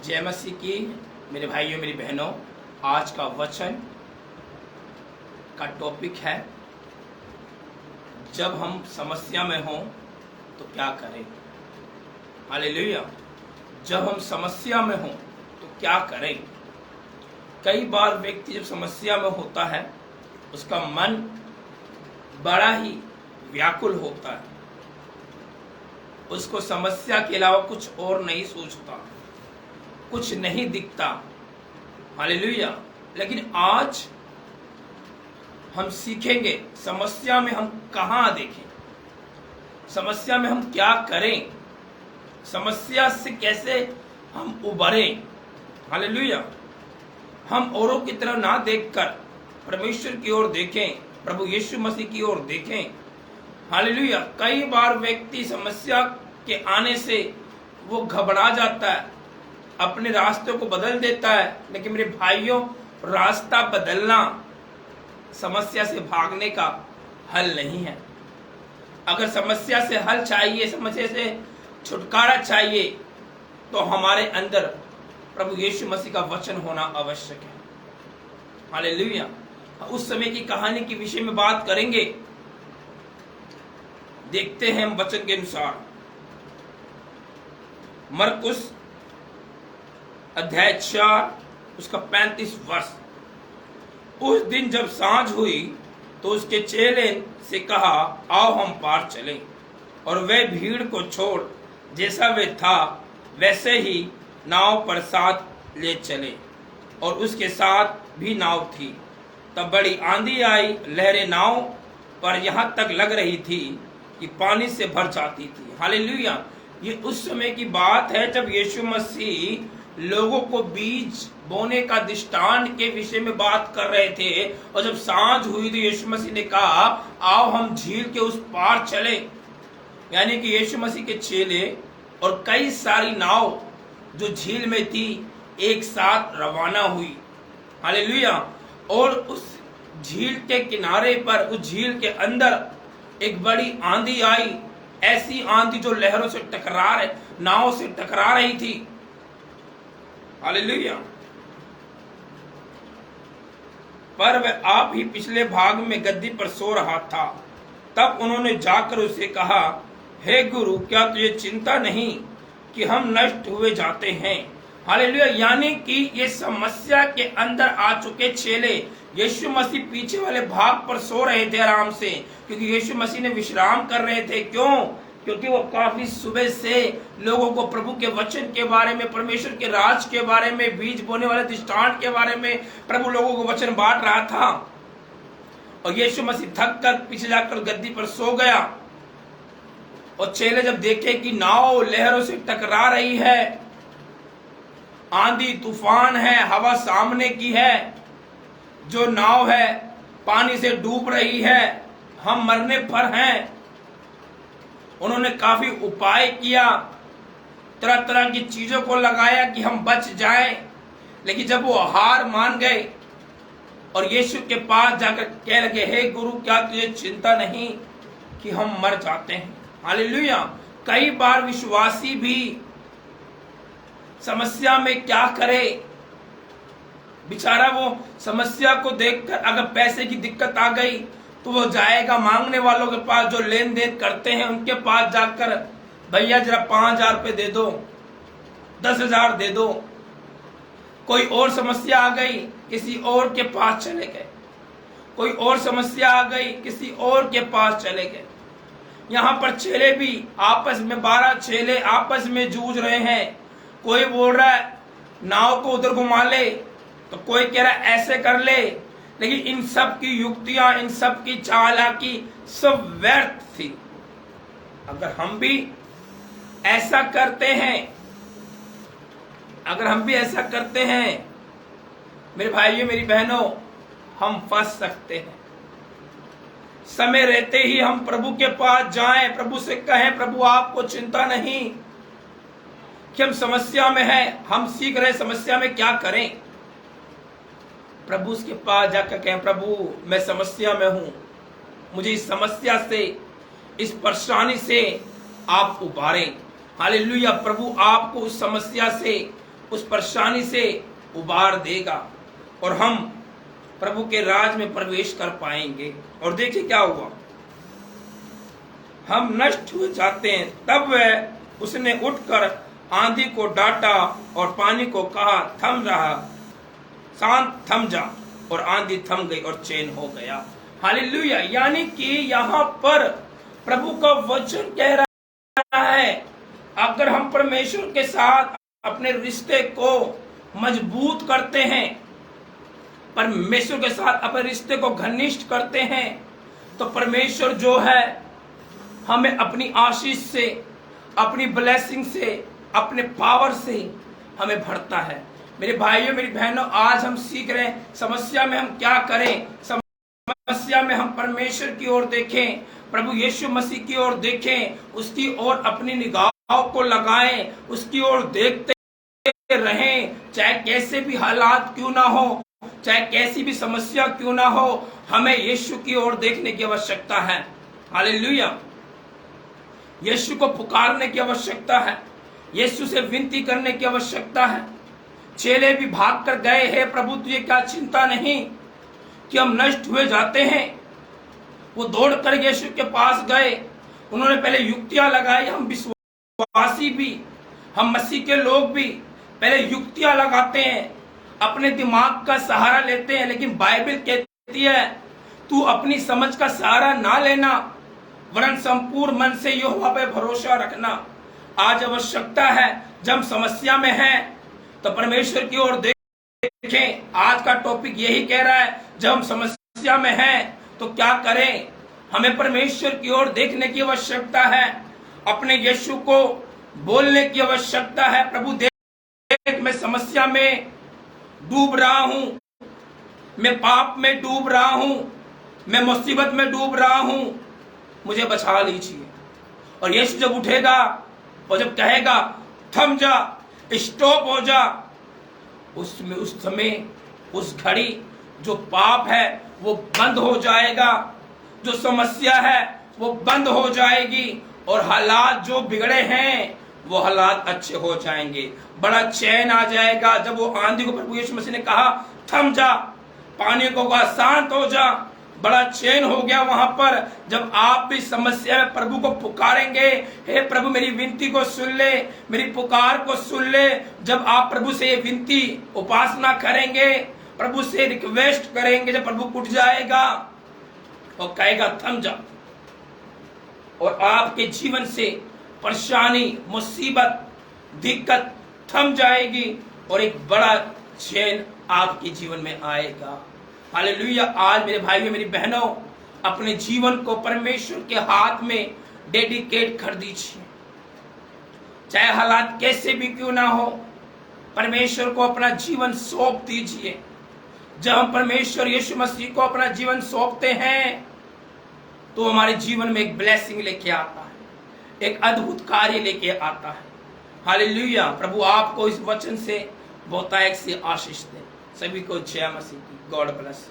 जय मसीह की। मेरे भाइयों मेरी बहनों, आज का वचन का टॉपिक है, जब हम समस्या में हों तो क्या करें। हालेलुया। जब हम समस्या में हों तो क्या करें। कई बार व्यक्ति जब समस्या में होता है, उसका मन बड़ा ही व्याकुल होता है, उसको समस्या के अलावा कुछ और नहीं सोचता, कुछ नहीं दिखता। हालेलुया। लेकिन आज हम सीखेंगे समस्या में हम कहाँ देखें, समस्या में हम क्या करें, समस्या से कैसे हम उबरें। हालेलुया। हम औरों की तरह ना देखकर परमेश्वर की ओर देखें, प्रभु यीशु मसीह की ओर देखें। हालेलुया। कई बार व्यक्ति समस्या के आने से वो घबरा जाता है, अपने रास्तों को बदल देता है। लेकिन मेरे भाइयों, रास्ता बदलना समस्या से भागने का हल नहीं है। अगर समस्या से हल चाहिए, समस्या से छुटकारा चाहिए, तो हमारे अंदर प्रभु यीशु मसीह का वचन होना आवश्यक है। हालेलुया। उस समय की कहानी के विषय में बात करेंगे। देखते हैं हम वचन के अनुसार मरकुस अध्याय 4 उसका 35 वर्ष। उस दिन जब सांझ हुई तो उसके चेले से कहा, आओ हम पार चलें। और वे भीड़ को छोड़ जैसा वे था वैसे ही नाव पर साथ ले चले, और उसके साथ भी नाव थी। तब बड़ी आंधी आई, लहरें नाव पर यहाँ तक लग रही थी कि पानी से भर जाती थी। हालेलुया। ये उस समय की बात है जब यीशु मसीह लोगों को बीज बोने का दृष्टांत के विषय में बात कर रहे थे। और जब सांझ हुई तो यीशु मसीह ने कहा, आओ हम झील के उस पार चले। यानी कि यीशु मसीह के चेले और कई सारी नाव जो झील में थी एक साथ रवाना हुई। हालेलुया। और उस झील के किनारे पर, उस झील के अंदर एक बड़ी आंधी आई। ऐसी आंधी जो लहरों से नाव से टकरा रही थी। हालेलुया। पर वह आप ही पिछले भाग में गद्दी पर सो रहा था। तब उन्होंने जाकर उसे कहा, हे गुरु, क्या तुझे चिंता नहीं कि हम नष्ट हुए जाते हैं। हालेलुया। यानी कि ये समस्या के अंदर आ चुके चेले यीशु मसीह पीछे वाले भाग पर सो रहे थे आराम से, क्योंकि यीशु मसीह ने विश्राम कर रहे थे। क्यों? क्योंकि वो काफी सुबह से लोगों को प्रभु के वचन के बारे में, परमेश्वर के राज के बारे में, बीज बोने वाले दृष्टांत के बारे में प्रभु लोगों को वचन बांट रहा था। और यीशु मसीह थक कर पीछे जाकर गद्दी पर सो गया। और चेले जब देखे कि नाव लहरों से टकरा रही है, आंधी तूफान है, हवा सामने की है, जो नाव है पानी से डूब रही है, हम मरने पर हैं। उन्होंने काफी उपाय किया, तरह तरह की चीजों को लगाया कि हम बच जाएं। लेकिन जब वो हार मान गए और यीशु के पास जाकर कह लगे, हे गुरु, क्या तुझे चिंता नहीं कि हम मर जाते हैं। हालेलुया। कई बार विश्वासी भी समस्या में क्या करे, बेचारा वो समस्या को देखकर, अगर पैसे की दिक्कत आ गई तो वो जाएगा मांगने वालों के पास, जो लेन देन करते हैं उनके पास जाकर, भैया जरा 5,000 रुपये दे दो, 10,000 दे दो। कोई और समस्या आ गई, किसी और के पास चले गए। कोई और समस्या आ गई, किसी और के पास चले गए। यहाँ पर चेले भी आपस में, 12 चेले आपस में जूझ रहे हैं। कोई बोल रहा है नाव को उधर घुमा ले, तो कोई कह रहा है ऐसे कर ले। लेकिन इन सब की युक्तियां, इन सब की चालाकी सब व्यर्थ थी। अगर हम भी ऐसा करते हैं, अगर हम भी ऐसा करते हैं मेरे भाइयों मेरी बहनों, हम फंस सकते हैं। समय रहते ही हम प्रभु के पास जाएं, प्रभु से कहें, प्रभु आपको चिंता नहीं कि हम समस्या में हैं, हम सीख रहे समस्या में क्या करें। प्रभु के पास जाकर कहें, प्रभु मैं समस्या में हूं, मुझे इस समस्या से, इस परेशानी से आप उबारें। हालेलुया। प्रभु आपको उस समस्या से उस परेशानी से उबार देगा और हम प्रभु के राज में प्रवेश कर पाएंगे। और देखिए क्या हुआ, हम नष्ट हो जाते हैं तब वह उसने उठकर आंधी को डांटा और पानी को कहा थम रहा, शांत थम जा, और आंधी थम गई और चैन हो गया। हालेलुया। यानी कि यहाँ पर प्रभु का वचन कह रहा है, अगर हम परमेश्वर के साथ अपने रिश्ते को मजबूत करते हैं, परमेश्वर के साथ अपने रिश्ते को घनिष्ठ करते हैं, तो परमेश्वर जो है हमें अपनी आशीष से, अपनी ब्लेसिंग से, अपने पावर से हमें भरता है। मेरे भाइयों मेरी बहनों, आज हम सीख रहे हैं समस्या में हम क्या करें। समस्या में हम परमेश्वर की ओर देखें, प्रभु यीशु मसीह की ओर देखें, उसकी ओर अपनी निगाहों को लगाएं, उसकी ओर देखते रहें। चाहे कैसे भी हालात क्यों ना हो, चाहे कैसी भी समस्या क्यों ना हो, हमें यीशु की ओर देखने की आवश्यकता है। हालेलुया। यीशु को पुकारने की आवश्यकता है, यीशु से विनती करने की आवश्यकता है। चेले भी भाग कर गए, हे प्रभु तुझे क्या चिंता नहीं कि हम नष्ट हुए जाते हैं। वो दौड़कर यीशु के पास गए, उन्होंने पहले युक्तियां लगाई। हम विश्वासी भी, हम मसीह के लोग भी पहले युक्तियां लगाते हैं, अपने दिमाग का सहारा लेते हैं, लेकिन बाइबल कहती है तू अपनी समझ का सहारा ना लेना, वरन संपूर्ण मन से यहोवा पे भरोसा रखना। आज आवश्यकता है, जब हम समस्या में हैं तो परमेश्वर की ओर देखें। आज का टॉपिक यही कह रहा है, जब हम समस्या में हैं तो क्या करें। हमें परमेश्वर की ओर देखने की आवश्यकता है, अपने यीशु को बोलने की आवश्यकता है, प्रभु देख मैं समस्या में डूब रहा हूं, मैं पाप में डूब रहा हूं, मैं मुसीबत में डूब रहा हूं, मुझे बचा लीजिए। और यीशु जब उठेगा और जब कहेगा थम जा, स्टॉप हो जा, उसमें उस समय उस घड़ी जो पाप है वो बंद हो जाएगा, जो समस्या है वो बंद हो जाएगी, और हालात जो बिगड़े हैं वो हालात अच्छे हो जाएंगे। बड़ा चैन आ जाएगा। जब वो आंधी को प्रभु यीशु मसीह ने कहा थम जा, पानी को कहा शांत हो जा, बड़ा चैन हो गया वहां पर। जब आप भी समस्या में प्रभु को पुकारेंगे, हे प्रभु मेरी विनती को सुन ले, मेरी पुकार को सुन ले, जब आप प्रभु से ये विनती उपासना करेंगे, प्रभु से रिक्वेस्ट करेंगे, जब प्रभु उठ जाएगा और कहेगा थम जा, और आपके जीवन से परेशानी, मुसीबत, दिक्कत थम जाएगी और एक बड़ा चैन आपके जीवन में आएगा। हालेलुया। आज मेरे भाइयों मेरी बहनों, अपने जीवन को परमेश्वर के हाथ में डेडिकेट कर दीजिए। चाहे हालात कैसे भी क्यों ना हो, परमेश्वर को अपना जीवन सौंप दीजिए। जब हम परमेश्वर यीशु मसीह को अपना जीवन सौंपते हैं तो हमारे जीवन में एक ब्लेसिंग लेके आता है, एक अद्भुत कार्य लेके आता है। हालेलुया। प्रभु आपको इस वचन से बहुतायत से आशीष दे। सभी को जय मसीह की। God bless.